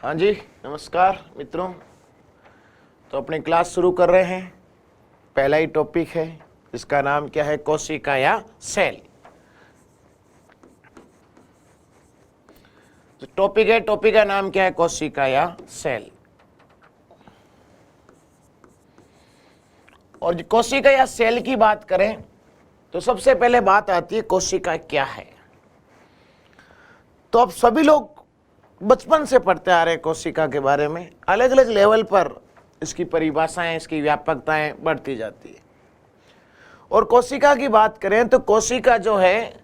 हाँ जी, नमस्कार मित्रों। तो अपनी क्लास शुरू कर रहे हैं। पहला ही टॉपिक है, इसका नाम क्या है? कोशिका या सेल। तो टॉपिक का नाम क्या है? कोशिका या सेल। और जो कोशिका या सेल की बात करें तो सबसे पहले बात आती है कोशिका क्या है। तो अब सभी लोग बचपन से पढ़ते आ रहे हैं कोशिका के बारे में। अलग अलग लेवल पर इसकी परिभाषाएं, इसकी व्यापकताएं बढ़ती जाती है। और कोशिका की बात करें तो कोशिका जो है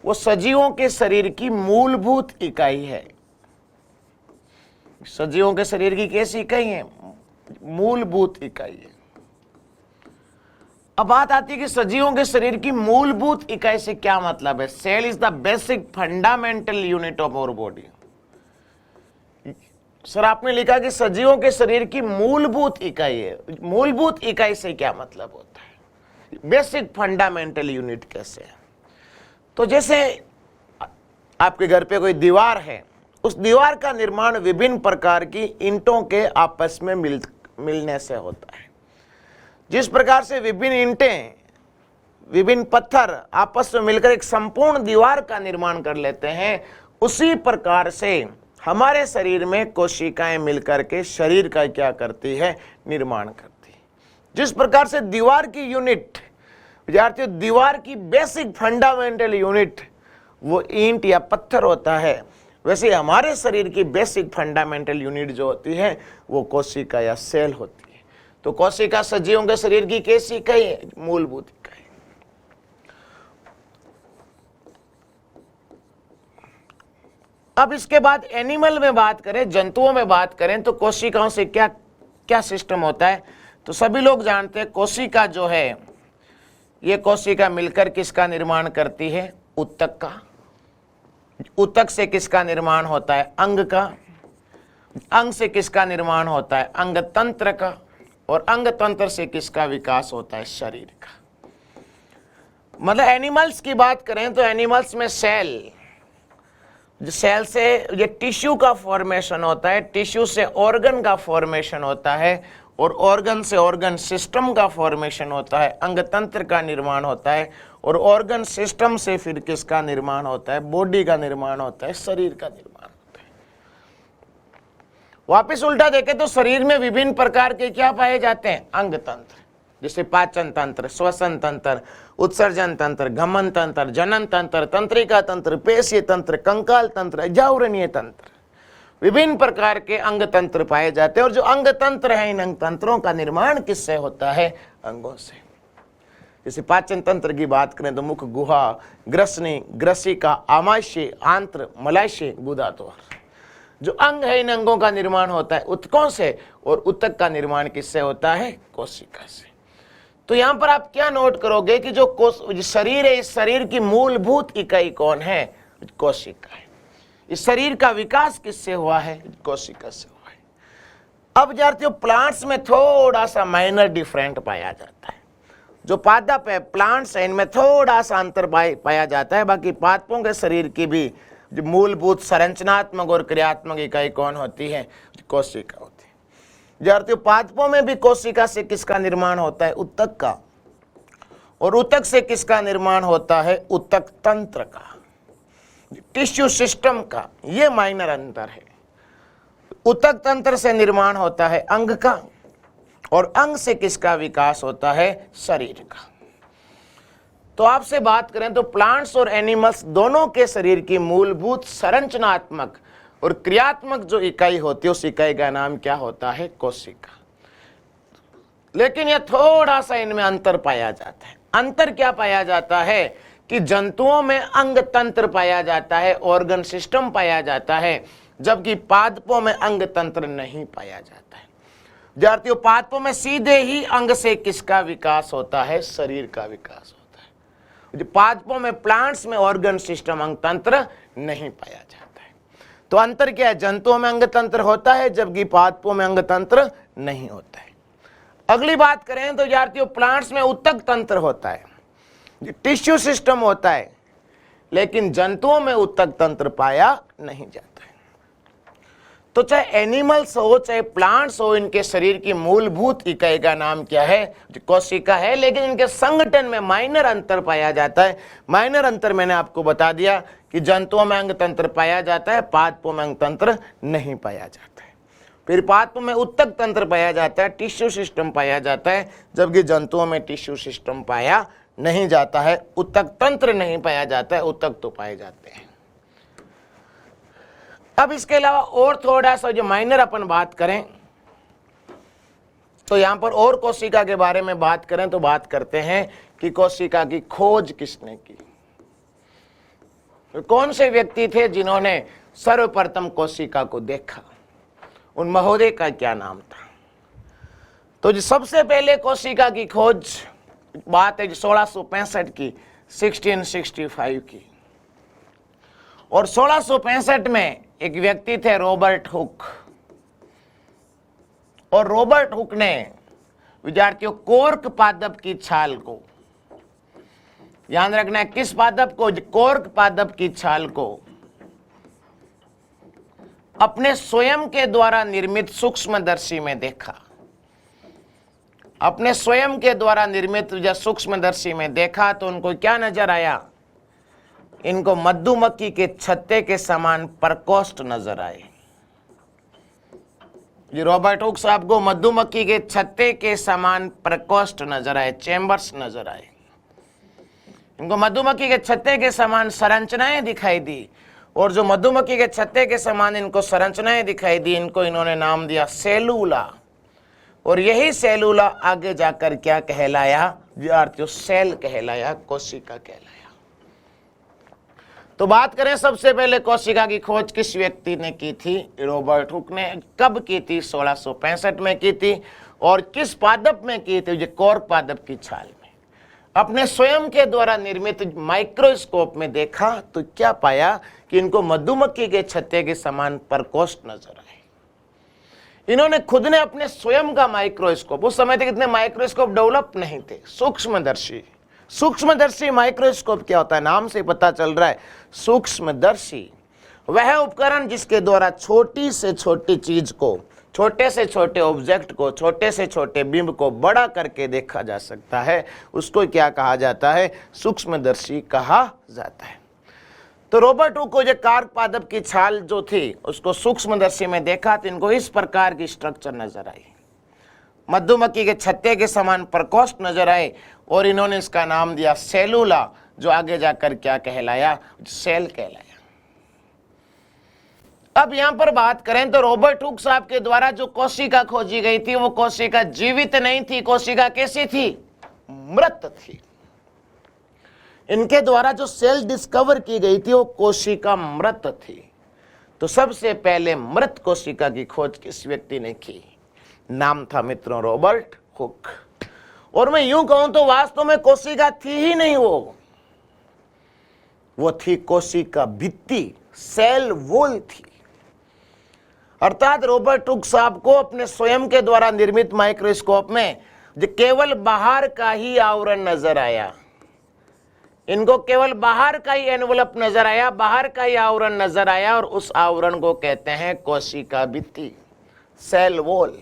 वो सजीवों के शरीर की मूलभूत इकाई है। सजीवों के शरीर की कैसी इकाई है? मूलभूत इकाई है। अब बात आती है कि सजीवों के शरीर की मूलभूत इकाई से क्या मतलब है। Cell is the basic fundamental unit of our body. Sir आपने लिखा कि सजीवों के शरीर की मूलभूत इकाई है। मूलभूत इकाई से क्या मतलब होता है? बेसिक फंडामेंटल यूनिट कैसे है? तो जैसे आपके घर पे कोई दीवार है, उस दीवार का निर्माण विभिन्न प्रकार की ईंटों के आपस में मिलने से होता है। जिस प्रकार से विभिन्न ईंटें, विभिन्न पत्थर आपस में मिलकर एक संपूर्ण दीवार का निर्माण कर लेते हैं, उसी प्रकार से हमारे शरीर में कोशिकाएं मिलकर के शरीर का क्या करती है? निर्माण करती है। जिस प्रकार से दीवार की यूनिट, विद्यार्थियों, दीवार की बेसिक फंडामेंटल यूनिट वो ईंट या पत्थर होता है, वैसे हमारे शरीर की बेसिक फंडामेंटल यूनिट जो होती है वो कोशिका या सेल होती है। तो कोशिका सजीवों के शरीर की कैसी इकाई है? मूलभूत इकाई। अब इसके बाद एनिमल में बात करें, जंतुओं में बात करें तो कोशिकाओं से क्या क्या सिस्टम होता है। तो सभी लोग जानते हैं कोशिका जो है, ये कोशिका मिलकर किसका निर्माण करती है? ऊतक का। ऊतक से किसका निर्माण होता है? अंग का। अंग से किसका निर्माण होता है? अंग तंत्र का। और अंग तंत्र से किसका विकास होता है? शरीर का। मतलब एनिमल्स की बात करें तो एनिमल्स में सेल से ये टिश्यू का फॉर्मेशन होता है, टिश्यू से ऑर्गन का फॉर्मेशन होता है, और ऑर्गन से ऑर्गन सिस्टम का फॉर्मेशन होता है, अंग तंत्र का निर्माण होता है, और ऑर्गन सिस्टम से फिर किसका निर्माण होता है? बॉडी का निर्माण होता है, शरीर का निर्माण होता है। वापिस उल्टा देखें तो शरीर में विभिन्न प्रकार के क्या पाए जाते हैं? अंग तंत्र, जैसे पाचन तंत्र, श्वसन तंत्र, उत्सर्जन तंत्र, गमन तंत्र, जनन तंत्र, तंत्रिका तंत्र, पेशीय तंत्र, कंकाल तंत्र, जावरणीय तंत्र, विभिन्न प्रकार के अंग तंत्र पाए जाते हैं। और जो अंग तंत्र है, इन अंग तंत्रों का निर्माण किससे होता है? अंगों से। जैसे पाचन तंत्र की बात करें तो मुख, गुहा, ग्रसनी, ग्रसिका, आमाशय, आंत्र, मलाशय, गुदा द्वार। जो अंग है, इन अंगों का निर्माण होता है ऊतकों से, और ऊतक का निर्माण किससे होता है? कोशिका से। तो यहां पर आप क्या नोट करोगे कि जो शरीर है, इस शरीर की मूलभूत इकाई कौन है? कोशिका है। इस शरीर का विकास किससे हुआ है? कोशिका से हुआ है। अब विद्यार्थियों, प्लांट्स में थोड़ा सा माइनर डिफरेंट पाया जाता है। जो पादप है, प्लांट्स है, इनमें थोड़ा सा अंतर पाया जाता है। बाकी पादपों के शरीर की भी जो मूलभूत संरचनात्मक और क्रियात्मक इकाई कौन होती है? कोशिका होती है। विद्यार्थियों, पादपों में भी कोशिका से किसका निर्माण होता है? ऊतक का। और ऊतक से किसका निर्माण होता है? ऊतक तंत्र का, टिश्यू सिस्टम का। यह माइनर अंतर है। ऊतक तंत्र से निर्माण होता है अंग का, और अंग से किसका विकास होता है? शरीर का। तो आपसे बात करें तो प्लांट्स और एनिमल्स दोनों के शरीर की मूलभूत संरचनात्मक और क्रियात्मक जो इकाई होती है, उस इकाई का नाम क्या होता है? कोशिका। लेकिन यह थोड़ा सा इनमें अंतर पाया जाता है। अंतर क्या पाया जाता है कि जंतुओं में अंग तंत्र पाया जाता है, ऑर्गन सिस्टम पाया जाता है, जबकि पादपों में अंग तंत्र नहीं पाया जाता है। विद्यार्थियों, पादपों में सीधे ही अंग से किसका विकास होता है? शरीर का विकास होता है। पादपों में, प्लांट्स में ऑर्गन सिस्टम, अंग तंत्र नहीं पाया जाता है। तो अंतर क्या है? जंतुओं में अंग तंत्र होता है, जबकि पादपों में अंग तंत्र नहीं होता है। अगली बात करें तो विद्यार्थियों, प्लांट्स में ऊतक तंत्र होता है, टिश्यू सिस्टम होता है, लेकिन जंतुओं में ऊतक तंत्र पाया नहीं जाता है। तो चाहे एनिमल्स हो चाहे प्लांट्स हो, इनके शरीर की मूलभूत इकाई का नाम क्या है? कोशिका है। लेकिन इनके संगठन में माइनर अंतर पाया जाता है। माइनर अंतर मैंने आपको बता दिया कि जंतुओं में अंग तंत्र पाया जाता है, पादपों में अंग तंत्र नहीं पाया जाता है। फिर पादपों में उत्तक तंत्र पाया जाता है, टिश्यू सिस्टम पाया जाता है, जबकि जंतुओं में टिश्यू सिस्टम पाया नहीं जाता है, उत्तक तंत्र नहीं पाया जाता है, उत्तक तो पाए जाते हैं। अब इसके अलावा और थोड़ा सा जो माइनर अपन बात करें तो यहां पर और कोशिका के बारे में बात करें तो बात करते हैं कि कोशिका की खोज किसने की? तो कौन से व्यक्ति थे जिन्होंने सर्वप्रथम कोशिका को देखा? उन महोदय का क्या नाम था? तो जो सबसे पहले कोशिका की खोज बात है 1665 की, 1665 की। और 1665 में एक व्यक्ति थे रॉबर्ट हुक, और रॉबर्ट हुक ने विद्यार्थियों कोर्क पादप की छाल को, ध्यान रखना है किस पादप को? कोर्क पादप की छाल को अपने स्वयं के द्वारा निर्मित सूक्ष्मदर्शी में देखा। अपने स्वयं के द्वारा निर्मित जब सूक्ष्मदर्शी में देखा तो उनको क्या नजर आया? इनको मधुमक्खी के छत्ते के समान प्रकोष्ठ नजर आए। जी रॉबर्ट हुक साहब को मधुमक्खी के छत्ते के समान प्रकोष्ठ नजर आए, चैम्बर्स नजर आए। इनको मधुमक्खी के छत्ते के समान संरचनाएं दिखाई दी, और जो मधुमक्खी के छत्ते के समान इनको संरचनाएं दिखाई दी, इनको इन्होंने नाम दिया सेलुला। और यही सेलुला आगे जाकर क्या कहलाया? विद्यार्थियों सेल कहलाया, कोशिका कहलाया। तो बात करें सबसे पहले कोशिका की खोज किस व्यक्ति ने की थी? रॉबर्ट हुक ने। कब की थी? 1665 में की थी। और किस पादप में की थी? कोर्क पादप की छाल में। अपने स्वयं के द्वारा निर्मित माइक्रोस्कोप में देखा तो क्या पाया कि इनको मधुमक्खी के छत्ते के समान प्रकोष्ठ नजर आए। इन्होंने खुद ने अपने स्वयं का माइक्रोस्कोप, उस समय तक इतने माइक्रोस्कोप डेवलप नहीं थे, सूक्ष्मदर्शी। सूक्ष्मदर्शी माइक्रोस्कोप क्या होता है? नाम से पता चल रहा है। सूक्ष्मदर्शी वह उपकरण जिसके द्वारा छोटी से छोटी चीज को, छोटे से छोटे ऑब्जेक्ट को, छोटे से छोटे बिंब को बड़ा करके देखा जा सकता है, उसको क्या कहा जाता है? सूक्ष्मदर्शी कहा जाता है। तो रॉबर्ट हुक को जो कोर्क पादप की छाल जो थी उसको सूक्ष्मदर्शी में देखा तो इनको इस प्रकार की स्ट्रक्चर नजर आई, मधुमक्खी के छत्ते के समान प्रकोष्ठ नजर आए, और इन्होंने इसका नाम दिया सेलुला, जो आगे जाकर क्या कहलाया? सेल कहलाया। अब यहां पर बात करें तो रॉबर्ट हुक साहब के द्वारा जो कोशिका खोजी गई थी वो कोशिका जीवित नहीं थी। कोशिका कैसी थी? मृत थी। इनके द्वारा जो सेल डिस्कवर की गई थी वो कोशिका मृत थी। तो सबसे पहले मृत कोशिका की खोज किस व्यक्ति ने की? नाम था मित्रों रॉबर्ट हुक। और मैं यूं कहूं तो वास्तव में कोशिका थी ही नहीं, वो थी कोशिका भित्ति, सेल वॉल थी। अर्थात रॉबर्ट हुक साहब को अपने स्वयं के द्वारा निर्मित माइक्रोस्कोप में जो केवल बाहर का ही आवरण नजर आया, इनको केवल बाहर का ही एनवलप नजर आया, बाहर का ही आवरण नजर आया, और उस आवरण को कहते हैं कोशिका भित्ति, सेल वॉल।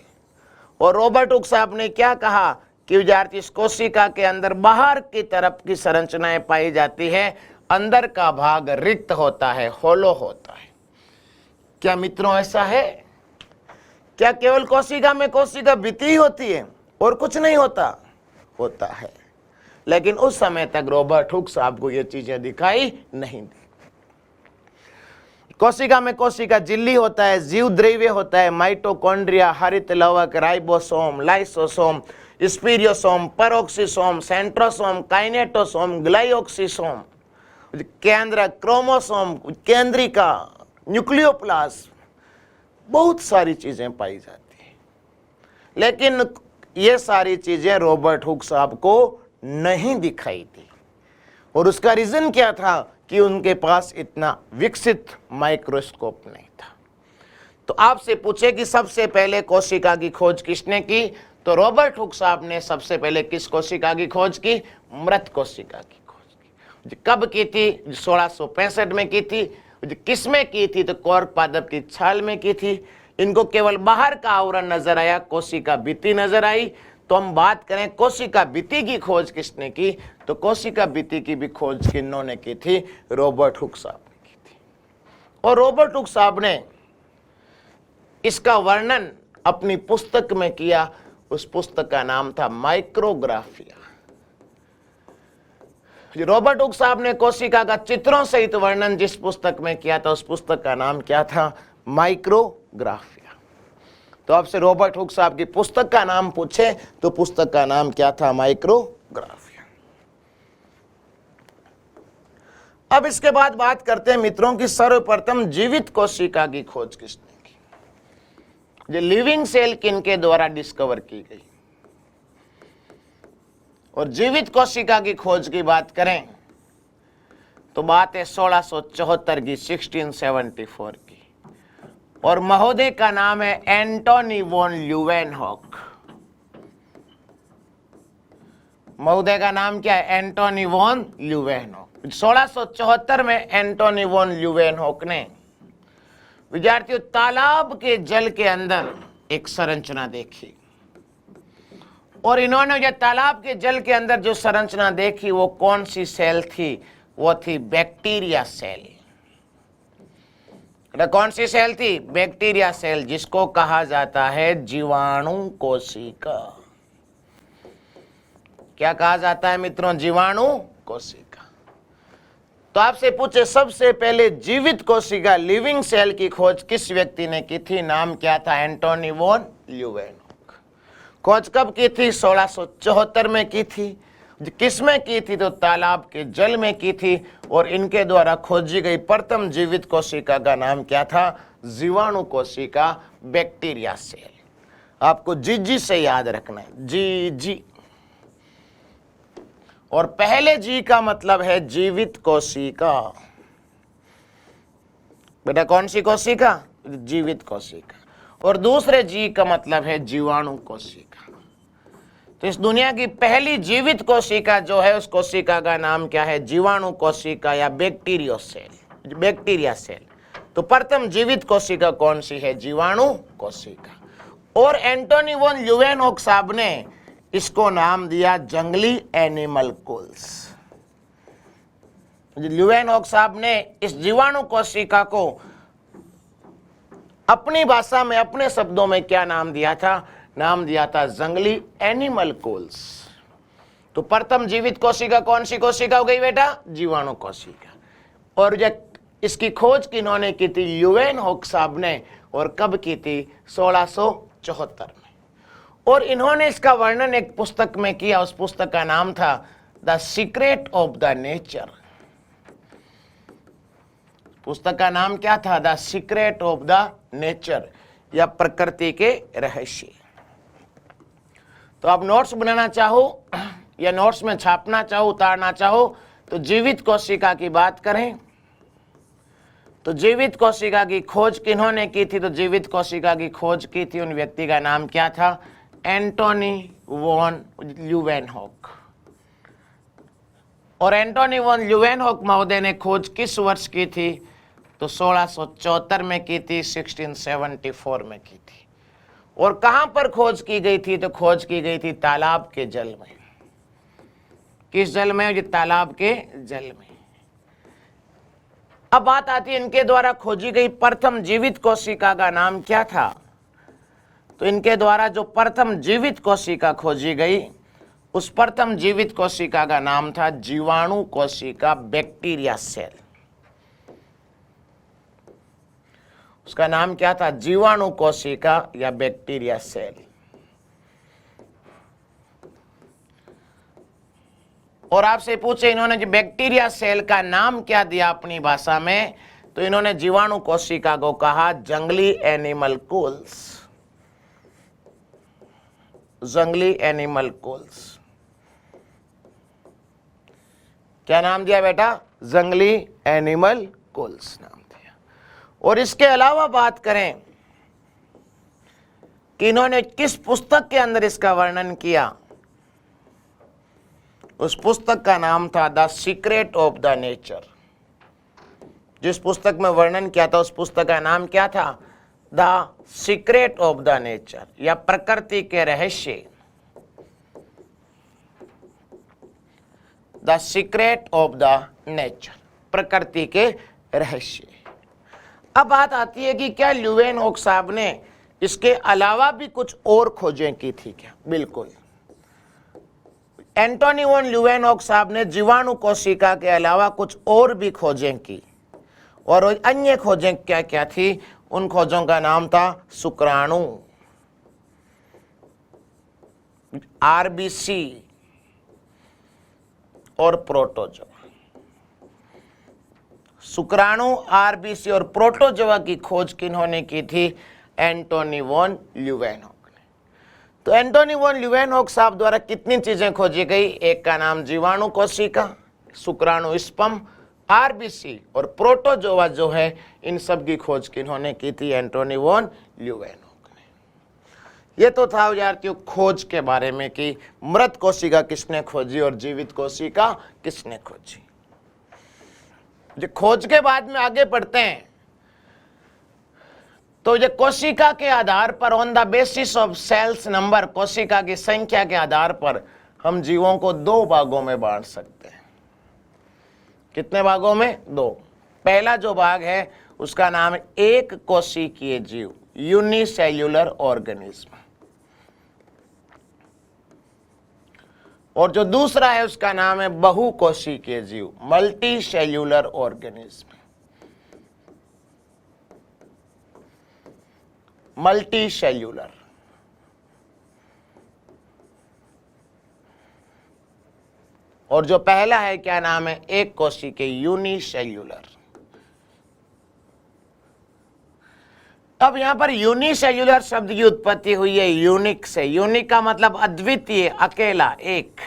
और रॉबर्ट हुक साहब ने क्या कहा कि विद्यार्थी इस कोशिका के अंदर बाहर की तरफ की संरचनाएं पाई जाती है, अंदर का भाग रिक्त होता है, होलो होता है। क्या मित्रों ऐसा है? क्या केवल कोशिका में कोशिका भित्ति होती है और कुछ नहीं होता? होता है, लेकिन उस समय तक रॉबर्ट हुक साहब को ये चीजें दिखाई नहीं दी। कोशिका में कोशिका झिल्ली होता है, जीव द्रव्य होता है, माइटोकॉन्ड्रिया, हरित लवक, राइबोसोम, लाइसोसोम, स्पीरियोसोम, पेरोक्सिसोम, सेंट्रोसोम, काइनेटोसोम, ग्लाइओक्सिसोम, केंद्र, क्रोमोसोम, केंद्रिका, न्यूक्लियोप्लाज्म, बहुत सारी चीजें पाई जाती हैं। लेकिन ये सारी चीजें रॉबर्ट हुक साहब को नहीं दिखाई दी, और उसका रीजन क्या था कि उनके पास इतना विकसित माइक्रोस्कोप नहीं था। तो आपसे पूछे कि सबसे पहले कोशिका की खोज किसने की, तो रॉबर्ट हुक साहब ने सबसे पहले किस कोशिका की खोज की? मृत कोशिका की खोज की। कब की थी? 1665 में की थी। किस में की थी? तो कोर्क पादप की छाल में की थी। इनको केवल बाहर का आवरण नजर आया, कोशिका भित्ति नजर आई। तो हम बात करें कोशिका भित्ति की खोज किसने की, तो कोशिका भित्ति की भी खोज किन्होंने की थी, रॉबर्ट हुक साहब ने की थी। और रॉबर्ट हुक साहब ने इसका वर्णन अपनी पुस्तक में किया। उस पुस्तक का नाम था माइक्रोग्राफिया। रॉबर्ट हुक साहब ने कोशिका का चित्रों सहित वर्णन जिस पुस्तक में किया था, उस पुस्तक का नाम क्या था, माइक्रोग्राफिया। तो आपसे रॉबर्ट हुक साहब की पुस्तक का नाम पूछे तो पुस्तक का नाम क्या था, माइक्रोग्राफिया। अब इसके बाद बात करते हैं मित्रों की सर्वप्रथम जीवित कोशिका की खोज किसने की, जो लिविंग सेल किनके द्वारा डिस्कवर की गई। और जीवित कोशिका की खोज की बात करें तो बात है 1674 की, 1674 की। और महोदय का नाम है एंटोनी वॉन ल्यूवेनहॉक। महोदय का नाम क्या है, एंटोनी वॉन ल्यूवेनहॉक। 1674 में एंटोनी वॉन ल्यूवेनहॉक ने विद्यार्थियों तालाब के जल के अंदर एक संरचना देखी। और इन्होंने जो तालाब के जल के अंदर जो संरचना देखी वो कौन सी सेल थी, वो थी बैक्टीरिया सेल। कौन सी सेल थी, बैक्टीरिया सेल, जिसको कहा जाता है जीवाणु कोशिका। क्या कहा जाता है मित्रों, जीवाणु कोशिका। तो आपसे पूछे सबसे पहले जीवित कोशिका लिविंग सेल की खोज किस व्यक्ति ने की थी, नाम क्या था, एंटोनी वॉन ल्यूवेनहॉक। खोज कब की थी, 1674 में की थी। किस में की थी, तो तालाब के जल में की थी। और इनके द्वारा खोजी गई प्रथम जीवित कोशिका का नाम क्या था, जीवाणु कोशिका, बैक्टीरिया सेल। आपको जी से याद रखना है, जी। और पहले जी का मतलब है जीवित कोशिका। बेटा कौन सी कोशिका, जीवित कोशिका। और दूसरे जी का मतलब है जीवाणु कोशिका। तो इस दुनिया की पहली जीवित कोशिका जो है, उस कोशिका का नाम क्या है, जीवाणु कोशिका या बैक्टीरिया सेल। तो प्रथम जीवित कोशिका कौन सी है, जीवाणु कोशिका। और एंटोनी वॉन ल्यूवेनहॉक साहब ने इसको नाम दिया जंगली एनिमल कोल्स। ल्यूवेनहॉक साहब ने इस जीवाणु कोशिका को अपनी भाषा में, अपने शब्दों में क्या नाम दिया था, नाम दिया था जंगली एनिमल कोल्स। तो प्रथम जीवित कोशिका कौन सी कोशिका हो गई बेटा, जीवाणु कोशिका। और इसकी खोज किन्होंने की थी, ल्यूवेनहॉक साहब ने। और कब की थी, 1674 में। और इन्होंने इसका वर्णन एक पुस्तक में किया। उस पुस्तक का नाम था the secret of the nature. पुस्तक का नाम क्या था, the secret of the nature, या प्रकृति के रहस्य। तो आप नोट्स बनाना चाहो या नोट्स में छापना चाहो, उतारना चाहो, तो जीवित कोशिका की बात करें तो जीवित कोशिका की खोज किन्होंने की थी, तो जीवित कोशिका की खोज की थी उन व्यक्ति का नाम क्या था, एंटोनी वॉन ल्यूवेनहॉक। और एंटोनी वॉन ल्यूवेनहॉक महोदय ने खोज किस वर्ष की थी, तो 1674 में की थी, 1674 में की थी। और कहां पर खोज की गई थी, तो खोज की गई थी तालाब के जल में। किस जल में, ये तालाब के जल में। अब बात आती है इनके द्वारा खोजी गई प्रथम जीवित कोशिका का नाम क्या था। तो इनके द्वारा जो प्रथम जीवित कोशिका खोजी गई, उस प्रथम जीवित कोशिका का नाम था जीवाणु कोशिका, बैक्टीरिया सेल। उसका नाम क्या था, जीवाणु कोशिका या बैक्टीरिया सेल। और आपसे पूछे इन्होंने जो बैक्टीरिया सेल का नाम क्या दिया अपनी भाषा में, तो इन्होंने जीवाणु कोशिका को कहा जंगली एनिमल कोल्स। जंगली एनिमल कोल्स, क्या नाम दिया बेटा, जंगली एनिमल कोल्स नाम दिया। और इसके अलावा बात करें कि इन्होंने किस पुस्तक के अंदर इसका वर्णन किया, उस पुस्तक का नाम था the secret of the nature. जिस पुस्तक में वर्णन किया था उस पुस्तक का नाम क्या था, the secret of the nature, या प्रकृति के रहस्य, the secret of the nature, प्रकृति के रहस्य। अब बात आती है कि क्या ल्यूवेनहोक साहब ने इसके अलावा भी कुछ और खोजें की थी क्या? बिल्कुल। एंटोनी वॉन ल्यूवेनहोक साहब ने जीवाणु कोशिका के अलावा कुछ और भी खोजें की, और अन्य खोजें क्या क्या थी? उन खोजों का नाम था शुक्राणु, आरबीसी और प्रोटोजोआ। शुक्राणु, आरबीसी और प्रोटोजोआ की खोज किन्होंने की थी? एंटोनी वॉन ल्यूवेनहोक ने। तो एंटोनी वॉन ल्यूवेनहोक साहब द्वारा कितनी चीजें खोजी गई? एक का नाम जीवाणु कोशिका, शुक्राणु स्पर्म, आरबीसी और प्रोटोजोआ जो है, इन सब की खोज किन्होंने की थी? एंटोनी वॉन ल्यूवेनहोक ने। ये तो था विद्यार्थियों खोज के बारे में कि मृत कोशिका किसने खोजी और जीवित कोशिका किसने खोजी। जो खोज के बाद में आगे बढ़ते हैं तो ये कोशिका के आधार पर, on the basis of cells number, कोशिका की संख्या के आधार पर हम जीवों को दो भागों में बांट सकते हैं। कितने भागों में? दो। पहला जो भाग है उसका नाम है एक कोशिकीय जीव, यूनिसेल्यूलर ऑर्गेनिज्म, और जो दूसरा है उसका नाम है बहुकोशिकीय जीव, multi cellular organism, multi cellular. और जो पहला है क्या नाम है? एक कोशिकीय, यूनिसेल्यूलर। अब यहां पर यूनिसेल्यूलर शब्द की उत्पत्ति हुई है यूनिक से। यूनिक का मतलब अद्वितीय, अकेला, एक।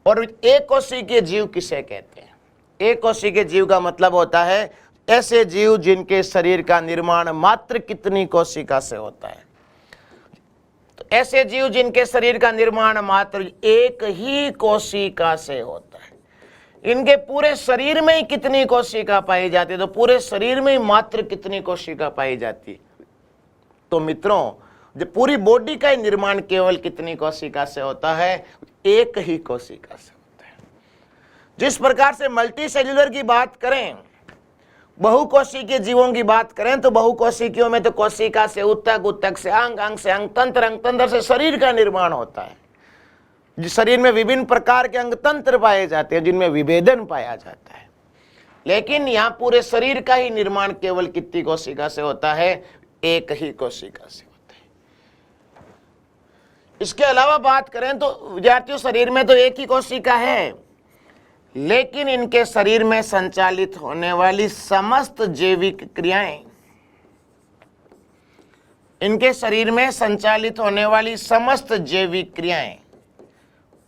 और एक कोशिकीय जीव किसे कहते हैं? एक कोशिकीय जीव का मतलब होता है ऐसे जीव जिनके शरीर का निर्माण मात्र कितनी कोशिका से होता है। तो ऐसे जीव जिनके शरीर का निर्माण मात्र एक ही कोशिका से होता है। इनके पूरे शरीर में ही कितनी कोशिका पाई जाती है? तो पूरे शरीर में ही मात्र कितनी कोशिका पाई जाती है? तो मित्रों, जो पूरी बॉडी का ही निर्माण केवल कितनी कोशिका से होता है? एक ही कोशिका से होता है। जिस प्रकार से मल्टी सेल्यूलर की बात करें, बहुकोशिकीय जीवों की बात करें, तो बहुकोशिकीयों में तो कोशिका से उत्तक, उत्तक से अंग, अंग से अंग तंत्र से शरीर का निर्माण होता है। जिस शरीर में विभिन्न प्रकार के अंग तंत्र पाए जाते हैं, जिनमें विभेदन पाया जाता है। लेकिन यहाँ पूरे शरीर का ही निर्माण केवल कितनी कोशिका से होता है? एक ही कोशिका से होता है। इसके अलावा बात करें तो विद्यार्थियों, शरीर में तो एक ही कोशिका है, लेकिन इनके शरीर में संचालित होने वाली समस्त जैविक क्रियाएं, इनके शरीर में संचालित होने वाली समस्त जैविक क्रियाएं,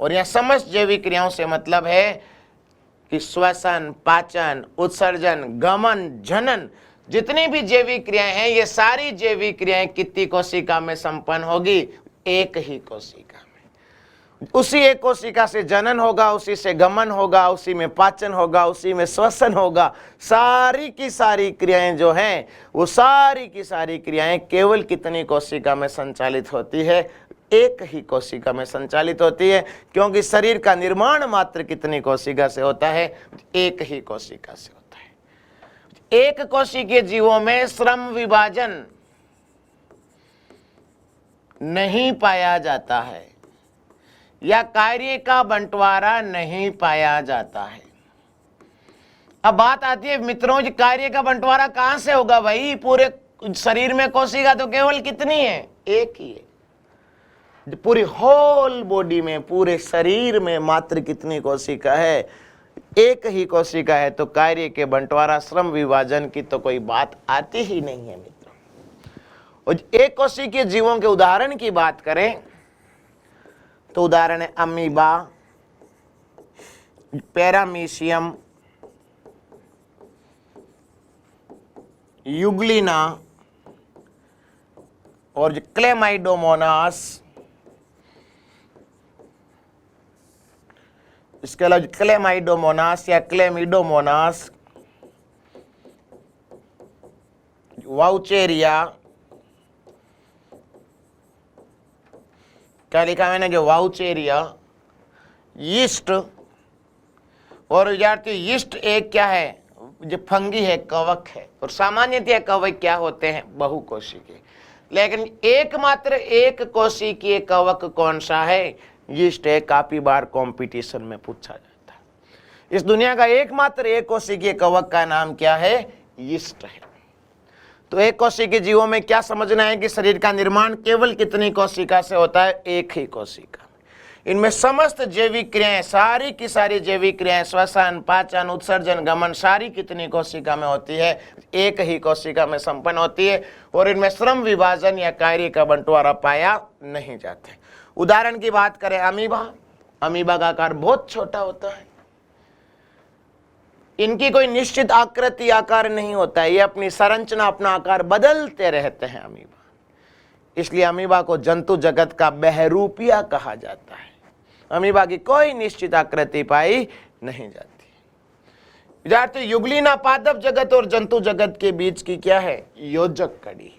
और यह समस्त जैविक क्रियाओं से मतलब है कि श्वसन, पाचन, उत्सर्जन, गमन, जनन, जितनी भी जैविक क्रियाएं हैं, ये सारी जैविक क्रियाएं कितनी कोशिका में संपन्न होगी? एक ही कोशिका में। उसी एक कोशिका से जनन होगा, उसी से गमन होगा, उसी में पाचन होगा, उसी में श्वसन होगा। सारी की सारी क्रियाएं जो हैं, वो सारी की सारी क्रियाएं केवल कितनी कोशिका में संचालित होती है? एक ही कोशिका में संचालित होती है। क्योंकि शरीर का निर्माण मात्र कितनी कोशिका से होता है? एक ही कोशिका से होता है। एक कोशिकीय जीवों में श्रम विभाजन नहीं पाया जाता है, या कार्य का बंटवारा नहीं पाया जाता है। अब बात आती है मित्रों, जी कार्य का बंटवारा कहां से होगा भाई? पूरे शरीर में कोशिका तो केवल कितनी है? एक ही है। पूरी होल बॉडी में, पूरे शरीर में मात्र कितनी कोशिका है? एक ही कोशिका है। तो कार्य के बंटवारा, श्रम विभाजन की तो कोई बात आती ही नहीं है मित्रों। और एक कोशिकीय जीवों के उदाहरण की बात करें तो उदाहरण है अमीबा, पैरामीशियम, यूग्लिना और क्लेमाइडोमोनास। इसके अलावा क्लेमाइडोमोनास या क्लेमिडोमोनास, वाउचेरिया, क्या लिखा मैंने, जो वाउचेरिया, यीस्ट, और विद्यार्थी यीस्ट एक क्या है, जो फंगी है, कवक है। और सामान्यतः कवक क्या होते हैं, बहुकोशिकीय। लेकिन एकमात्र एक कोशिकीय कवक कौन सा है, यीस्ट है। काफी बार कंपटीशन में पूछा जाता है। इस दुनिया का एकमात्र एक कोशिकीय कवक का नाम क्या है, यीस्ट है। तो एक कोशिकीय जीवों में क्या समझना है कि शरीर का निर्माण केवल कितनी कोशिका से होता है, एक ही कोशिका। इनमें समस्त जैविक क्रियाएं, सारी की सारी जैविक क्रियाएं, श्वसन, पाचन, उत्सर्जन, गमन, सारी कितनी कोशिका में होती है, एक ही कोशिका में संपन्न होती है। और इनमें श्रम विभाजन या कार्य का बंटवारा पाया नहीं जाता। उदाहरण की बात करें, अमीबा, अमीबा का आकार बहुत छोटा होता है। इनकी कोई निश्चित आकृति आकार नहीं होता है, ये अपनी संरचना, अपना आकार बदलते रहते हैं अमीबा। इसलिए अमीबा को जंतु जगत का बहरूपिया कहा जाता है। अमीबा की कोई निश्चित आकृति पाई नहीं जाती। विद्यार्थी, युगलीना पादप जगत और जंतु जगत के बीच की क्या है, योजक कड़ी।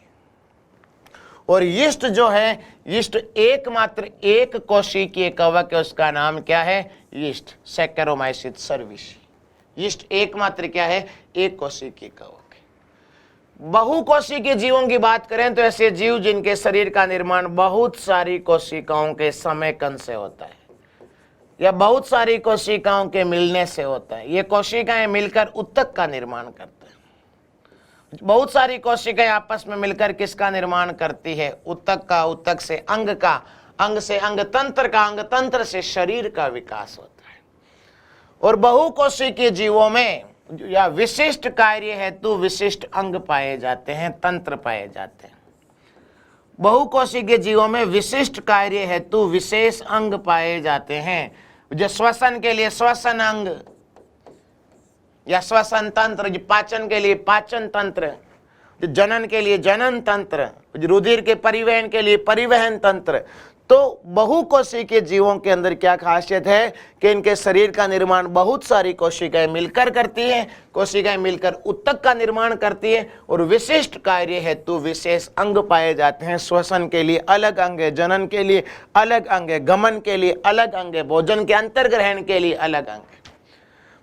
और यीस्ट जो है, यीस्ट एकमात्र एक कोशिकीय कवक है, उसका नाम क्या है, यीस्ट, सैक्चारोमाइसिस सर्विसी। यीस्ट एकमात्र क्या है, एक कोशिकीय कवक है। बहुकोशिकीय जीवों की बात करें तो ऐसे जीव जिनके शरीर का निर्माण बहुत सारी कोशिकाओं के समेकन से होता है या बहुत सारी कोशिकाओं के मिलने से होता है। ये कोशिकाएं मिलकर उत्तक का निर्माण करते हैं। बहुत सारी कोशिकाएं आपस में मिलकर किसका निर्माण करती है, उत्तक का, उत्तक से अंग का, अंग से अंग तंत्र का, अंग तंत्र से शरीर का विकास होता है। और बहुकोशिकीय जीवों में या विशिष्ट कार्य हेतु विशिष्ट अंग पाए जाते हैं, तंत्र पाए जाते हैं। बहुकोशिकीय जीवों में विशिष्ट कार्य हेतु विशेष अंग पाए जाते हैं। जो श्वसन के लिए श्वसन अंग या श्वसन तंत्र, जो पाचन के लिए पाचन तंत्र, जो जनन के लिए जनन तंत्र, जो रुधिर के परिवहन के लिए परिवहन तंत्र। तो बहुकोशिकीय जीवों के अंदर क्या खासियत है कि इनके शरीर का निर्माण बहुत सारी कोशिकाएं मिलकर करती हैं। कोशिकाएं मिलकर उत्तक का निर्माण करती है और विशिष्ट कार्य हेतु विशेष अंग पाए जाते हैं। श्वसन के लिए अलग अंग है, जनन के लिए अलग अंग है, गमन के लिए अलग अंग है, भोजन के अंतर्ग्रहण के लिए अलग अंग है।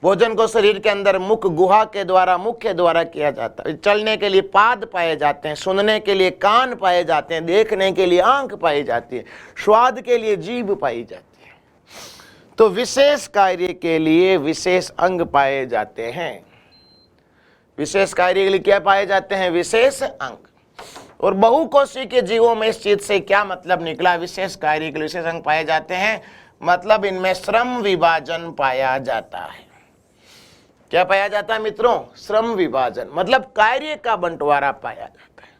भोजन को शरीर के अंदर मुख गुहा के द्वारा, मुख्य द्वारा किया जाता है। चलने के लिए पाद पाए जाते हैं, सुनने के लिए कान पाए जाते हैं, देखने के लिए आंख पाई जाती है, स्वाद के लिए जीभ पाई जाती है। तो विशेष कार्य के लिए विशेष अंग पाए जाते हैं। विशेष कार्य के लिए क्या पाए जाते हैं, विशेष अंग। और बहुकोशिकीय जीवों में इस चीज से क्या मतलब निकला, विशेष कार्य के लिए विशेष अंग पाए जाते हैं, मतलब इनमें श्रम विभाजन पाया जाता है। क्या पाया जाता है मित्रों, श्रम विभाजन, मतलब कार्य का बंटवारा पाया जाता है।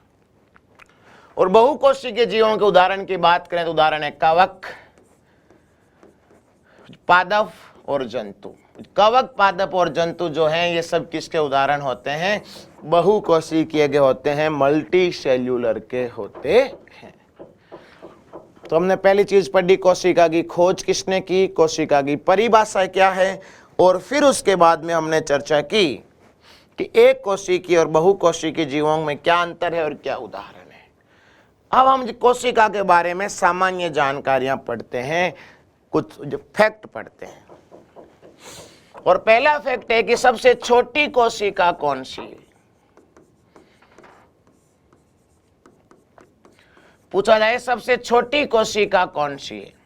और बहुकोशिकीय जीवों के उदाहरण की बात करें तो उदाहरण है कवक, पादप और जंतु। कवक, पादप और जंतु जो हैं ये सब किसके उदाहरण होते हैं, बहुकोशिकीय के होते हैं, मल्टी सेल्यूलर के होते हैं। तो हमने पहली चीज पढ़ी, कोशिका की खोज किसने की, कोशिका की परिभाषा क्या है, और फिर उसके बाद में हमने चर्चा की कि एक कोशिकीय और बहुकोशिकीय जीवों में क्या अंतर है और क्या उदाहरण है। अब हम कोशिका के बारे में सामान्य जानकारियां पढ़ते हैं, कुछ जो फैक्ट पढ़ते हैं। और पहला फैक्ट है कि सबसे छोटी कोशिका कौन सी है। पूछा जाए सबसे छोटी कोशिका कौन सी है,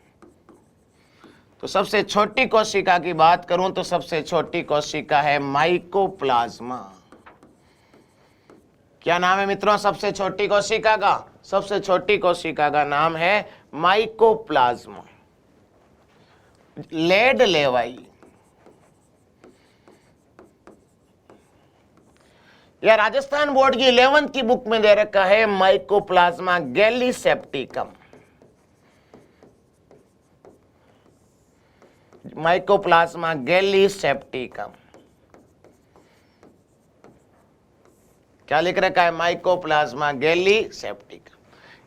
तो सबसे छोटी कोशिका की बात करूं तो सबसे छोटी कोशिका है माइकोप्लाज्मा। क्या नाम है मित्रों सबसे छोटी कोशिका का, सबसे छोटी कोशिका का नाम है माइकोप्लाज्मा। लेड लेवाई या राजस्थान बोर्ड की 11th की बुक में दे रखा है माइकोप्लाज्मा गैलीसेप्टिकम। माइकोप्लाज्मा गैलीसेप्टिकम क्या लिख रखा है, माइकोप्लाज्मा गैलीसेप्टिकम।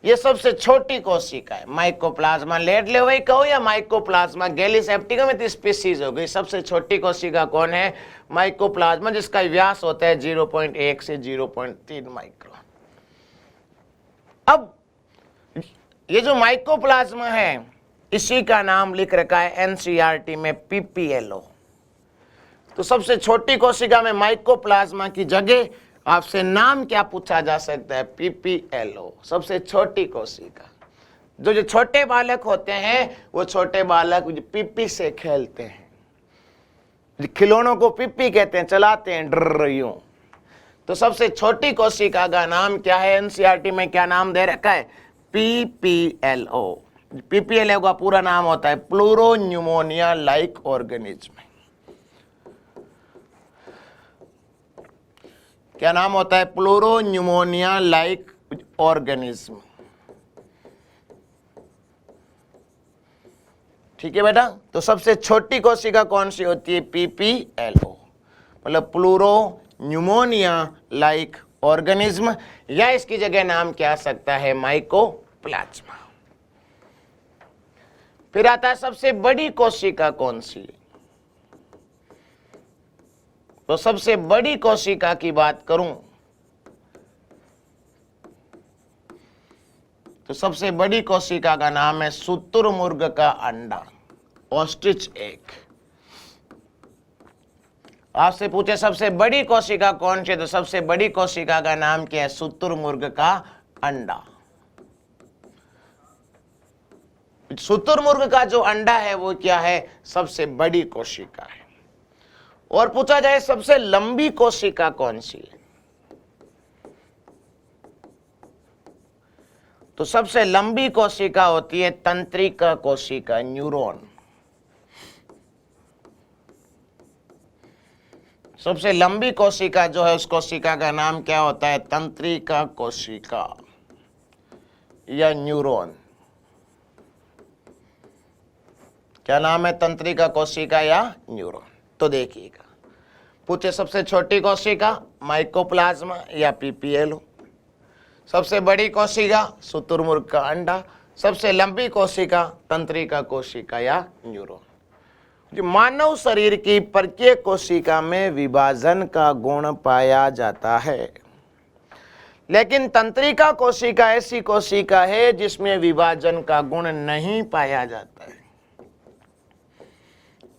ये सबसे छोटी कोशिका है। माइकोप्लाज्मा लेड लेवाई कहो या माइकोप्लाज्मा गैलीसेप्टिकम, तो स्पीसीज हो गई। सबसे छोटी कोशिका कौन है, माइकोप्लाज्मा, जिसका व्यास होता है 0.1 से 0.3 माइक्रोन। अब ये जो माइकोप्लाज्मा है इसी का नाम लिख रखा है एनसीईआरटी में पीपीएलओ। तो सबसे छोटी कोशिका में माइकोप्लाज्मा की जगह आपसे नाम क्या पूछा जा सकता है? पीपीएलओ, सबसे छोटी कोशिका। जो छोटे बालक होते हैं वो छोटे बालक पीपी से खेलते हैं, खिलौनों को पीपी कहते हैं, चलाते हैं ड्र यूं। तो सबसे छोटी कोशिका का नाम क्या है? एनसीईआरटी में क्या नाम दे रखा है? पीपीएलओ। पीपीएलओ का पूरा नाम होता है प्लूरोन्यूमोनिया लाइक ऑर्गेनिज्म। क्या नाम होता है? प्लूरोन्यूमोनिया लाइक ऑर्गेनिज्म। ठीक है बेटा। तो सबसे छोटी कोशिका कौन सी होती है? पीपीएलओ, मतलब प्लूरोन्यूमोनिया लाइक ऑर्गेनिज्म, या इसकी जगह नाम क्या आ सकता है? माइकोप्लाज्मा। फिर आता है सबसे बड़ी कोशिका कौन सी है? तो सबसे बड़ी कोशिका की बात करूं तो सबसे बड़ी कोशिका का नाम है शुतुरमुर्ग का अंडा, ऑस्ट्रिच एग। आपसे पूछे सबसे बड़ी कोशिका कौन सी, तो सबसे बड़ी कोशिका का नाम क्या है? शुतुरमुर्ग का अंडा। शुतुरमुर्ग का जो अंडा है वो क्या है? सबसे बड़ी कोशिका है। और पूछा जाए सबसे लंबी कोशिका कौन सी है, तो सबसे लंबी कोशिका होती है तंत्रिका कोशिका, न्यूरॉन। सबसे लंबी कोशिका जो है उस कोशिका का नाम क्या होता है? तंत्रिका कोशिका या न्यूरॉन। क्या नाम है? तंत्रिका कोशिका या न्यूरॉन। तो देखिएगा, पूछे सबसे छोटी कोशिका माइकोप्लाज्मा या पीपीएलओ, सबसे बड़ी कोशिका शुतुरमुर्ग का अंडा, सबसे लंबी कोशिका तंत्रिका कोशिका या न्यूरॉन। मानव शरीर की प्रत्येक कोशिका में विभाजन का गुण पाया जाता है, लेकिन तंत्रिका कोशिका ऐसी कोशिका है जिसमें विभाजन का गुण नहीं पाया जाता है।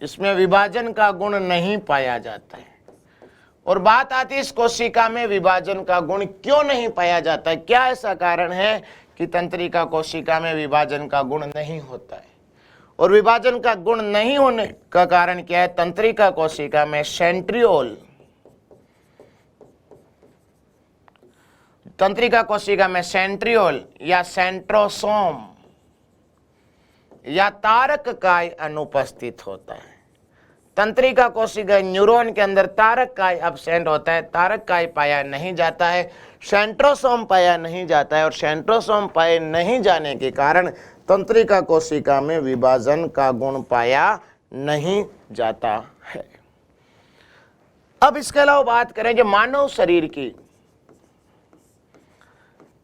इसमें विभाजन का गुण नहीं पाया जाता है। और बात आती है इस कोशिका में विभाजन का गुण क्यों नहीं पाया जाता है? क्या ऐसा कारण है कि तंत्रिका कोशिका में विभाजन का गुण नहीं होता है? और विभाजन का गुण नहीं होने का कारण क्या है? तंत्रिका कोशिका में सेंट्रियोल, तंत्रिका कोशिका में सेंट्रियोल या सेंट्रोसोम या तारक काय अनुपस्थित होता है। तंत्रिका कोशिका न्यूरॉन के अंदर तारक काय अब्सेंट होता है, तारक काय पाया नहीं जाता है, सेंट्रोसोम पाया नहीं जाता है, और सेंट्रोसोम पाए नहीं जाने के कारण तंत्रिका कोशिका में विभाजन का गुण पाया नहीं जाता है। अब इसके अलावा बात करें जो मानव शरीर की,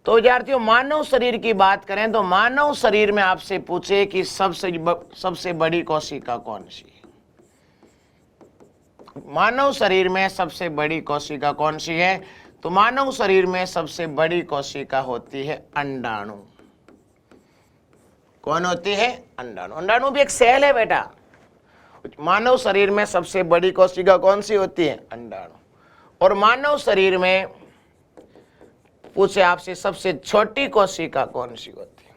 तो विद्यार्थियों मानव शरीर की बात करें तो मानव शरीर में आपसे पूछे कि सबसे बड़ी कोशिका कौन सी है? मानव शरीर में सबसे बड़ी कोशिका कौन सी है? तो मानव शरीर में सबसे बड़ी कोशिका होती है अंडाणु। कौन होती है? अंडाणु। अंडाणु भी एक सेल है बेटा। मानव शरीर में सबसे बड़ी कोशिका कौन सी होती है? अंडाणु। और मानव शरीर में पूछे आपसे सबसे छोटी कोशिका कौन सी होती है?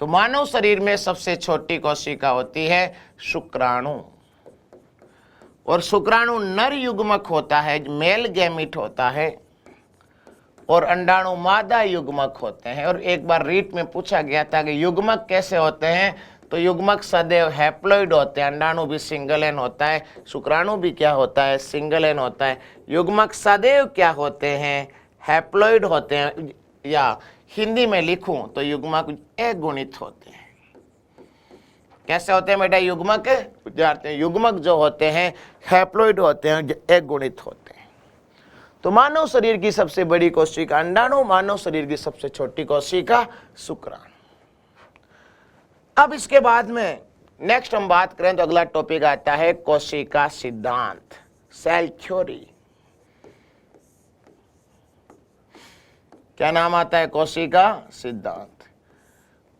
तो मानव शरीर में सबसे छोटी कोशिका होती है शुक्राणु। और शुक्राणु नर युग्मक होता है, मेल गैमिट होता है, और अंडाणु मादा युग्मक होते हैं। और एक बार रीट में पूछा गया था कि युग्मक कैसे होते हैं, तो युग्मक सदैव हैप्लॉइड होते हैं। अंडाणु भी सिंगल एन होता है, शुक्राणु भी क्या होता है? सिंगल एन होता है। युग्मक सदैव क्या होते हैं? हैप्लॉइड होते हैं, या हिंदी में लिखूं तो युग्मक अगुणित होते हैं। कैसे होते हैं बेटा युग्मक? युग्मक जो होते हैं हैप्लॉइड होते हैं, अगुणित होते हैं। तो मानव शरीर की सबसे बड़ी कोशिका अंडाणु, मानव शरीर की सबसे छोटी कोशिका शुक्राणु। अब इसके बाद में नेक्स्ट हम बात करें तो अगला टॉपिक आता है कोशिका सिद्धांत, सेल थ्योरी। क्या नाम आता है? कोशिका सिद्धांत।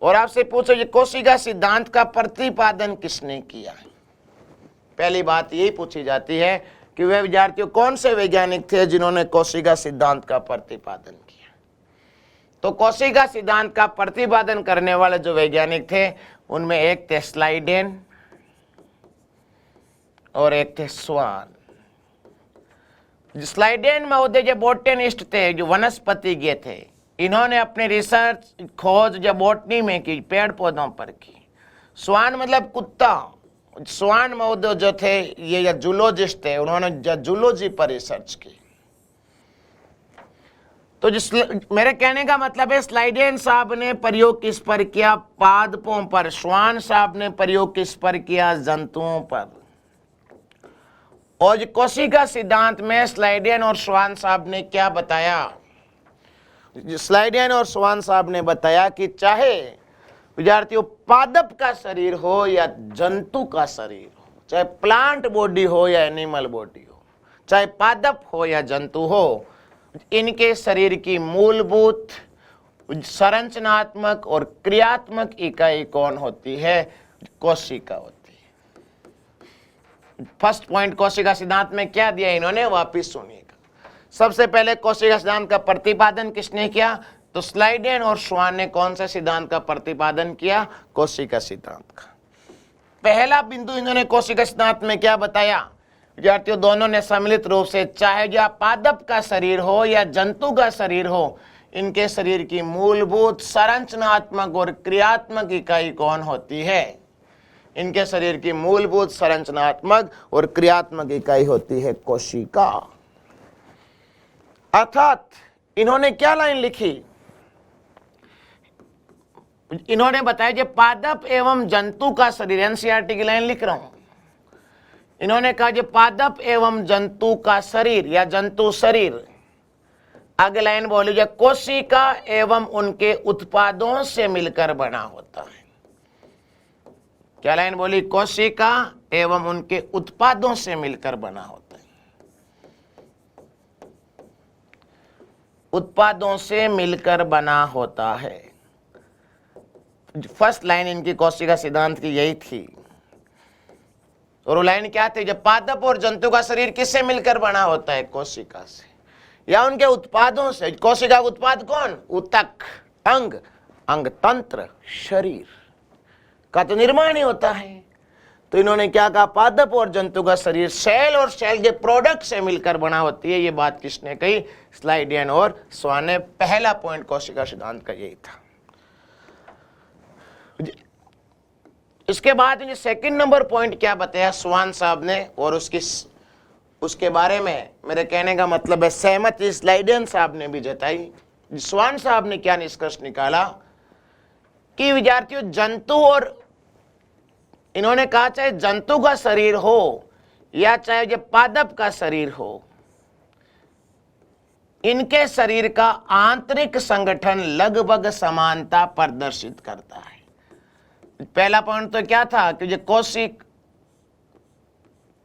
और आपसे पूछो ये कोशिका सिद्धांत का प्रतिपादन किसने किया? पहली बात यही पूछी जाती है कि वे विद्यार्थियों कौन से वैज्ञानिक थे जिन्होंने कोशिका सिद्धांत का प्रतिपादन किया। तो कोशिका सिद्धांत का प्रतिपादन करने वाले जो वैज्ञानिक थे उनमें एक थे स्लाइडेन और एक थे स्वान। स्लाइडेन महोदय जो बोटनिस्ट थे, जो वनस्पतिज्ञ थे, इन्होंने अपने रिसर्च खोज जो बोटनी में की, पेड़ पौधों पर की। स्वान मतलब कुत्ता। स्वान महोदय जो थे ये जूलॉजिस्ट थे, उन्होंने जूलॉजी पर रिसर्च की। तो मेरे कहने का मतलब है स्लाइडेन साहब ने प्रयोग किस पर किया? पादपों पर। स्वान साहब ने प्रयोग किस पर किया? जंतुओं पर। और कोशिका सिद्धांत में स्लाइडेन और स्वान साहब ने क्या बताया? स्लाइडेन और स्वान साहब ने बताया कि चाहे विद्यार्थियों पादप का शरीर हो या जंतु का शरीर हो, चाहे प्लांट बॉडी हो या एनिमल बॉडी हो, चाहे पादप हो या जंतु हो, इनके शरीर की मूलभूत संरचनात्मक और क्रियात्मक इकाई कौन होती है? कोशिका होती है। फर्स्ट पॉइंट कोशिका सिद्धांत में क्या दिया इन्होंने, वापिस सुनिएगा। सबसे पहले कोशिका सिद्धांत का प्रतिपादन किसने किया? तो स्लाइडेन और स्वान ने कौन सा सिद्धांत का प्रतिपादन किया? कोशिका सिद्धांत का। पहला बिंदु इन्होंने कोशिका सिद्धांत में क्या बताया? विद्यार्थियों दोनों ने सम्मिलित रूप से, चाहे या पादप का शरीर हो या जंतु का शरीर हो, इनके शरीर की मूलभूत संरचनात्मक और क्रियात्मक इकाई कौन होती है? इनके शरीर की मूलभूत संरचनात्मक और क्रियात्मक इकाई होती है कोशिका। अर्थात इन्होंने क्या लाइन लिखी? इन्होंने बताया कि पादप एवं जंतु का शरीर, एनसीईआरटी की लाइन लिख रहा हूं। इन्होंने कहा कि पादप एवं जंतु का शरीर या जंतु शरीर, आगे लाइन बोली जो कोशिका एवं उनके उत्पादों से मिलकर बना होता है। क्या लाइन बोली? कोशिका एवं उनके उत्पादों से मिलकर बना होता है। उत्पादों से मिलकर बना होता है। फर्स्ट लाइन इनकी कोशिका सिद्धांत की यही थी। और वो लाइन क्या थी? जब पादप और जंतु का शरीर किससे मिलकर बना होता है? कोशिका से या उनके उत्पादों से। कोशिका का उत्पाद कौन? ऊतक, अंग, अंग तंत्र, शरीर का तो निर्माण ही होता है। तो इन्होंने क्या कहा? पादप और जंतु का शरीर सेल और सेल के प्रोडक्ट से मिलकर बना होती है। ये बात किसने कही? स्लाइडेन और स्वान ने। पहला पॉइंट कोशिका सिद्धांत का यही था। इसके बाद सेकंड नंबर पॉइंट क्या बताया स्वान साहब ने, और उसके बारे में मेरे कहने का मतलब है सहमति स्लाइडेन साहब ने भी जताई। स्वान साहब ने क्या निष्कर्ष निकाला कि विद्यार्थियों जंतु, और इन्होंने कहा चाहे जंतु का शरीर हो या चाहे जो पादप का शरीर हो, इनके शरीर का आंतरिक संगठन लगभग समानता प्रदर्शित करता है। पहला पॉइंट तो क्या था कि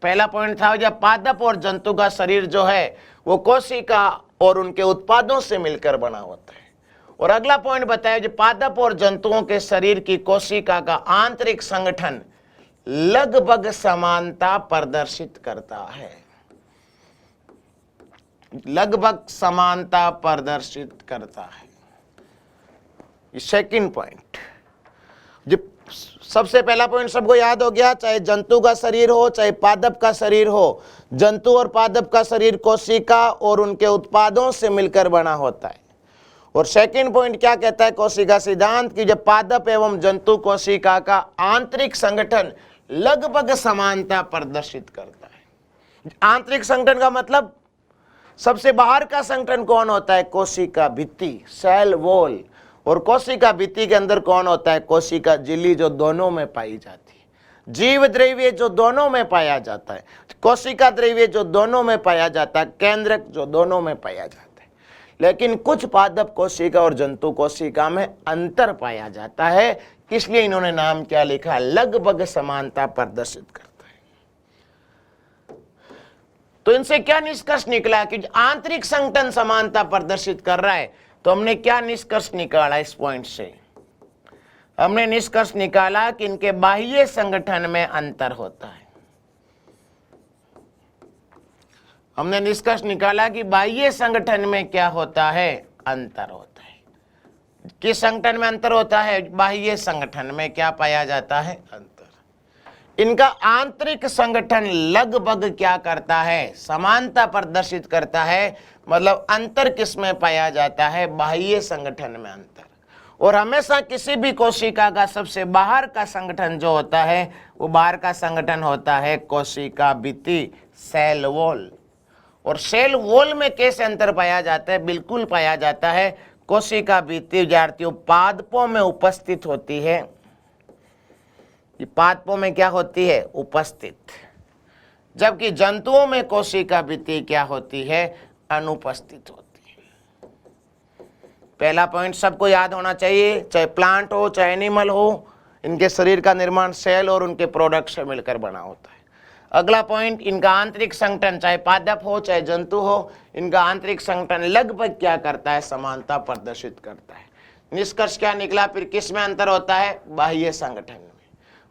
पहला पॉइंट था जब पादप और जंतु का शरीर जो है वो कोशिका और उनके उत्पादों से मिलकर बना होता है। और अगला पॉइंट बताया जो पादप और जंतुओं के शरीर की कोशिका का आंतरिक संगठन लगभग समानता प्रदर्शित करता है। लगभग समानता प्रदर्शित करता है। सेकंड पॉइंट, जो सबसे पहला पॉइंट सबको याद हो गया, चाहे जंतु का शरीर हो चाहे पादप का शरीर हो, जंतु और पादप का शरीर कोशिका और उनके उत्पादों से मिलकर बना होता है। और सेकंड पॉइंट क्या कहता है कोशिका सिद्धांत की, जब पादप एवं जंतु कोशिका का आंतरिक संगठन लगभग समानता प्रदर्शित करता है। आंतरिक संगठन का मतलब सबसे बाहर का संगठन कौन होता है? कोशिका भित्ति, सेल वॉल। और कोशिका भित्ति के अंदर कौन होता है? कोशिका झिल्ली, जो दोनों में पाई जाती है। जीव द्रव्य जो दोनों में पाया जाता है, कोशिका द्रव्य जो दोनों में पाया जाता है, केंद्रक जो दोनों में पाया जाता है। लेकिन कुछ पादप कोशिका और जंतु कोशिका में अंतर पाया जाता है, इसलिए इन्होंने नाम क्या लिखा? लगभग समानता प्रदर्शित करता है। तो इनसे क्या निष्कर्ष निकला कि आंतरिक संगठन समानता प्रदर्शित कर रहा है, तो हमने क्या निष्कर्ष निकाला इस पॉइंट से? हमने निष्कर्ष निकाला कि इनके बाह्य संगठन में अंतर होता है। हमने निष्कर्ष निकाला कि बाह्य संगठन में क्या होता है? अंतर होता है। किस संगठन में अंतर होता है? बाह्य संगठन में क्या पाया जाता है? अंतर। इनका आंतरिक संगठन लगभग क्या करता है? समानता प्रदर्शित करता है। मतलब अंतर किस में पाया जाता है? बाह्य संगठन में अंतर। और हमेशा किसी भी कोशिका का सबसे बाहर का संगठन जो होता है वो बाहर का संगठन होता है कोशिका भित्ति, सेल वॉल। और सेल वॉल में कैसे अंतर पाया जाता है? बिल्कुल पाया जाता है। कोशिका भित्ति विद्यार्थियों पादपों में उपस्थित होती है। ये पादपों में क्या होती है? उपस्थित। जबकि जंतुओं में कोशिका भित्ति क्या होती है? अनुपस्थित होती है। पहला पॉइंट सबको याद होना चाहिए, चाहे प्लांट हो चाहे एनिमल हो, इनके शरीर का निर्माण सेल और उनके प्रोडक्ट से मिलकर बना होता है। अगला पॉइंट, इनका आंतरिक संगठन चाहे पादप हो चाहे जंतु हो, इनका आंतरिक संगठन लगभग क्या करता है? समानता प्रदर्शित करता है। निष्कर्ष क्या निकला फिर? किस में अंतर होता है? बाह्य संगठन में।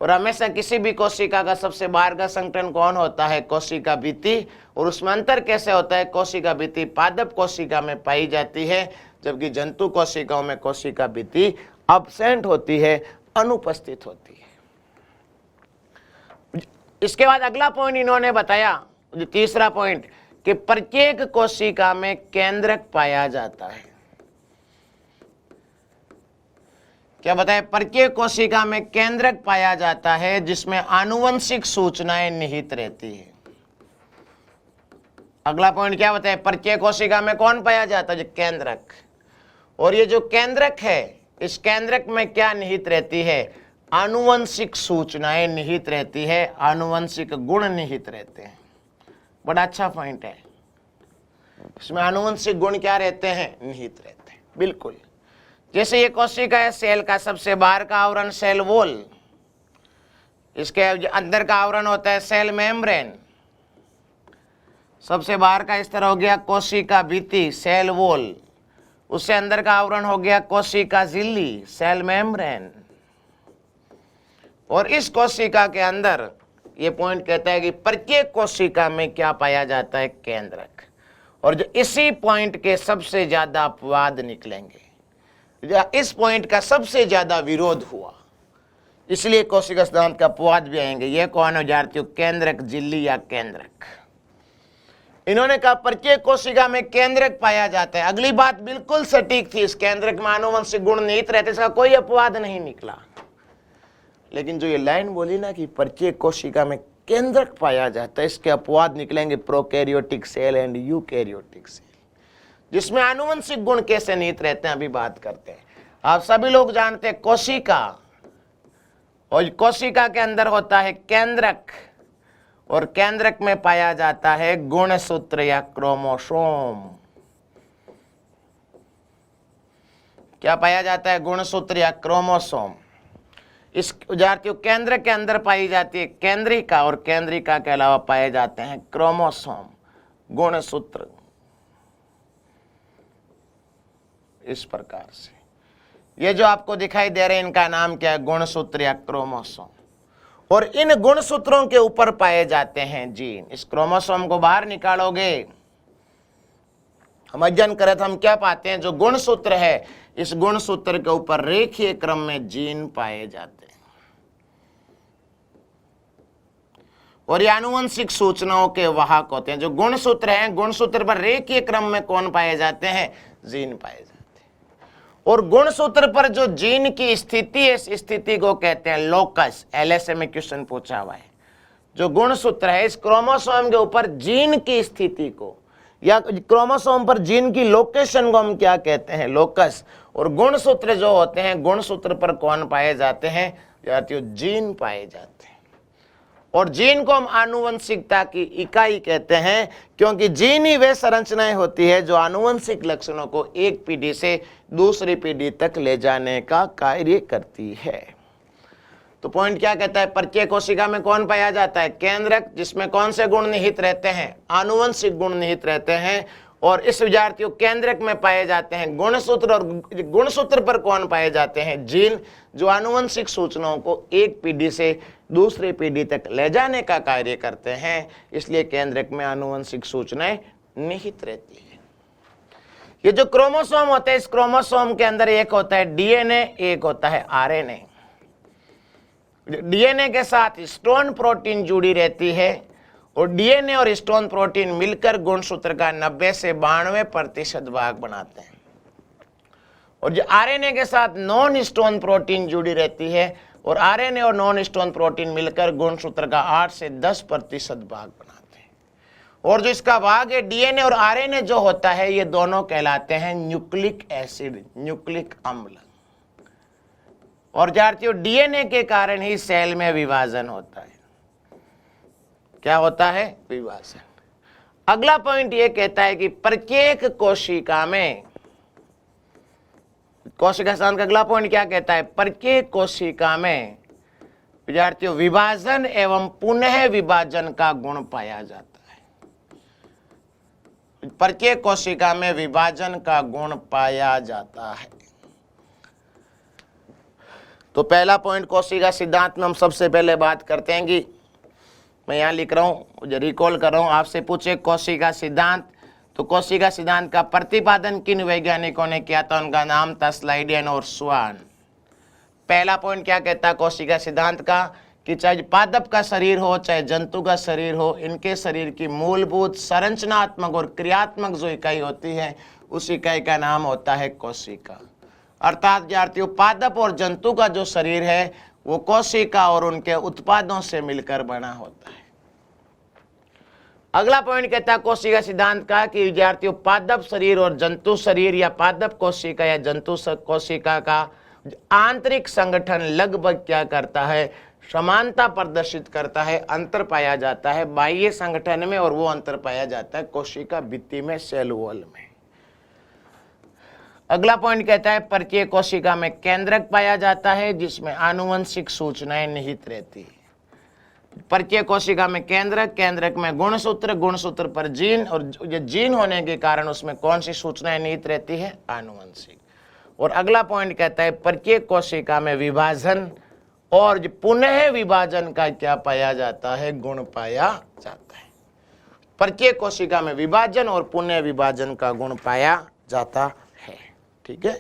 और हमेशा किसी भी कोशिका का सबसे बाहर का संगठन कौन होता है? कोशिका भित्ति। और उसमें अंतर कैसे होता है? कोशिका भित्ति पादप कोशिका में पाई जाती है, जबकि जंतु कोशिकाओं में कोशिका भित्ति अब्सेंट होती है, अनुपस्थित होती है। इसके बाद अगला पॉइंट इन्होंने बताया, जो तीसरा पॉइंट, कि प्रत्येक कोशिका में केंद्रक पाया जाता है। क्या बताया? प्रत्येक कोशिका में केंद्रक पाया जाता है जिसमें आनुवंशिक सूचनाएं निहित रहती है। अगला पॉइंट क्या बताया? प्रत्येक कोशिका में कौन पाया जाता है? केंद्रक। और ये जो केंद्रक है, इस केंद्रक में क्या निहित रहती है? आनुवंशिक सूचनाएं निहित रहती है, आनुवंशिक गुण निहित रहते हैं। बड़ा अच्छा पॉइंट है। इसमें आनुवंशिक गुण क्या रहते हैं? निहित रहते हैं। बिल्कुल। जैसे ये कोशिका है, सेल का सबसे बाहर का आवरण सेल वॉल, इसके अंदर का आवरण होता है सेल मेम्ब्रेन। सबसे बाहर का इस तरह हो गया कोशिका भित्ति, सेल वॉल। उससे अंदर का आवरण हो गया कोशिका झिल्ली, सेल मेम्ब्रेन। और इस कोशिका के अंदर ये पॉइंट कहता है कि प्रत्येक कोशिका में क्या पाया जाता है? केंद्रक। और जो इसी पॉइंट के सबसे ज्यादा अपवाद निकलेंगे, इस पॉइंट का सबसे ज्यादा विरोध हुआ, इसलिए कोशिका सिद्धांत का अपवाद भी आएंगे। ये कौन हो विद्यार्थियों? केंद्रक झिल्ली या केंद्रक। इन्होंने कहा प्रत्येक कोशिका में केंद्रक पाया जाता है। अगली बात बिल्कुल सटीक थी, इस केंद्रक में आनुवंशिक गुण निहित रहते, इसका कोई अपवाद नहीं निकला। लेकिन जो ये लाइन बोली ना कि प्रत्येक कोशिका में केंद्रक पाया जाता है, इसके अपवाद निकलेंगे prokaryotic cell and eukaryotic cell, जिसमें आनुवंशिक गुण कैसे निहित रहते हैं अभी बात करते हैं। आप सभी लोग जानते हैं कोशिका, और कोशिका के अंदर होता है केंद्रक, और केंद्रक में पाया जाता है गुणसूत्र या क्रोमोसोम। क्या पाया जाता है? गुणसूत्र या क्रोमोसोम। इस विद्यार्थियों केंद्र के अंदर पाई जाती है केंद्रिका, और केंद्रिका के अलावा पाए जाते हैं क्रोमोसोम, गुणसूत्र। इस प्रकार से ये जो आपको दिखाई दे रहे हैं, इनका नाम क्या है? गुणसूत्र या क्रोमोसोम। और इन गुणसूत्रों के ऊपर पाए जाते हैं जीन। इस क्रोमोसोम को बाहर निकालोगे, हम अध्ययन करें तो हम क्या पाते हैं? जो गुणसूत्र है, इस गुणसूत्र के ऊपर रेखीय क्रम में जीन पाए जाते हैं। और ये आनुवंशिक सूचनाओं के वाहक होते हैं। जो गुणसूत्र हैं, गुणसूत्र पर रेखीय क्रम में कौन पाए जाते हैं? जीन पाए जाते हैं। और गुणसूत्र पर जो जीन की स्थिति है, इस स्थिति को कहते हैं लोकस। एलएसए में क्वेश्चन पूछा हुआ है। जो गुणसूत्र है, इस क्रोमोसोम के ऊपर जीन की स्थिति को, या क्रोमोसोम पर जीन की लोकेशन को हम क्या कहते हैं? लोकस। और गुणसूत्र जो होते हैं, गुणसूत्र पर कौन पाए जाते हैं? जीन पाए जाते हैं। और जीन को हम आनुवंशिकता की इकाई कहते हैं, क्योंकि जीन ही वे संरचनाएं होती है जो आनुवंशिक लक्षणों को एक पीढ़ी से दूसरी पीढ़ी तक ले जाने का कार्य करती है। तो पॉइंट क्या कहता है? प्रत्येक कोशिका में कौन पाया जाता है? केंद्रक, जिसमें कौन से गुण निहित रहते हैं? आनुवंशिक गुण निहित रहते हैं। और इस विद्यार्थियों केंद्रक में पाए जाते हैं गुणसूत्र, और गुणसूत्र पर कौन पाए जाते हैं? जीन, जो आनुवंशिक सूचनाओं को एक पीढ़ी से दूसरी पीढ़ी तक ले जाने का कार्य करते हैं, इसलिए केंद्रक में आनुवंशिक सूचनाएं निहित रहती है। ये जो क्रोमोसोम होते हैं, इस क्रोमोसोम के अंदर एक होता है डीएनए, एक होता है आरएनए। डीएनए के साथ हिस्टोन प्रोटीन जुड़ी रहती है और डीएनए और हिस्टोन प्रोटीन मिलकर गुणसूत्र का 90 से 92% भाग बनाते हैं। और जो आरएनए के साथ नॉन हिस्टोन प्रोटीन जुड़ी रहती है और आरएनए और नॉन हिस्टोन प्रोटीन मिलकर गुणसूत्र का 8 से 10% भाग बनाते हैं। और जो इसका भाग है डीएनए और आरएनए जो होता है, ये दोनों कहलाते हैं न्यूक्लिक एसिड, न्यूक्लिक अम्ल। और विद्यार्थियों, डीएनए के कारण ही सेल में विभाजन होता है। क्या होता है? विभाजन। अगला पॉइंट ये कहता है कि प्रत्येक कोशिका में, कोशिका सिद्धांत का अगला पॉइंट क्या कहता है? प्रत्येक कोशिका में विद्यार्थियों विभाजन एवं पुनः विभाजन का गुण पाया जाता है। प्रत्येक कोशिका में विभाजन का गुण पाया जाता है। तो पहला पॉइंट कोशिका सिद्धांत में हम सबसे पहले बात करते हैं कि मैं यहाँ लिख रहा हूँ, रिकॉल कर रहा हूँ, आपसे पूछे कोशिका सिद्धांत, तो कोशिका सिद्धांत का प्रतिपादन किन वैज्ञानिकों ने किया था? उनका नाम था स्लाइडेन और स्वान। पहला पॉइंट क्या कहता है कोशिका सिद्धांत का? कि चाहे पादप का शरीर हो चाहे जंतु का शरीर हो, इनके शरीर की मूलभूत संरचनात्मक और क्रियात्मक जो इकाई होती है, उस इकाई का नाम होता है कोशिका। अर्थात विद्यार्थियों, पादप और जंतु का जो शरीर है वो कोशिका और उनके उत्पादों से मिलकर बना होता है। अगला पॉइंट कहता है कोशिका सिद्धांत का कि विद्यार्थियों, पादप शरीर और जंतु शरीर या पादप कोशिका या जंतु कोशिका का आंतरिक संगठन लगभग क्या करता है? समानता प्रदर्शित करता है। अंतर पाया जाता है बाह्य संगठन में, और वो अंतर पाया जाता है कोशिका भित्ति में, सेल वॉल में। अगला पॉइंट कहता है प्रत्येक कोशिका में केंद्रक पाया जाता है जिसमें आनुवंशिक सूचनाएं निहित रहती है। प्रत्येक कोशिका में केंद्रक, केंद्रक में गुणसूत्र, गुणसूत्र पर जीन, और ये जीन होने के कारण उसमें कौन सी सूचनाएं निहित रहती है? आनुवंशिक। और अगला पॉइंट कहता है प्रत्येक कोशिका में विभाजन और पुनः विभाजन का क्या पाया जाता है? गुण पाया जाता है। प्रत्येक कोशिका में विभाजन और पुनः विभाजन का गुण पाया जाता है। ठीक है।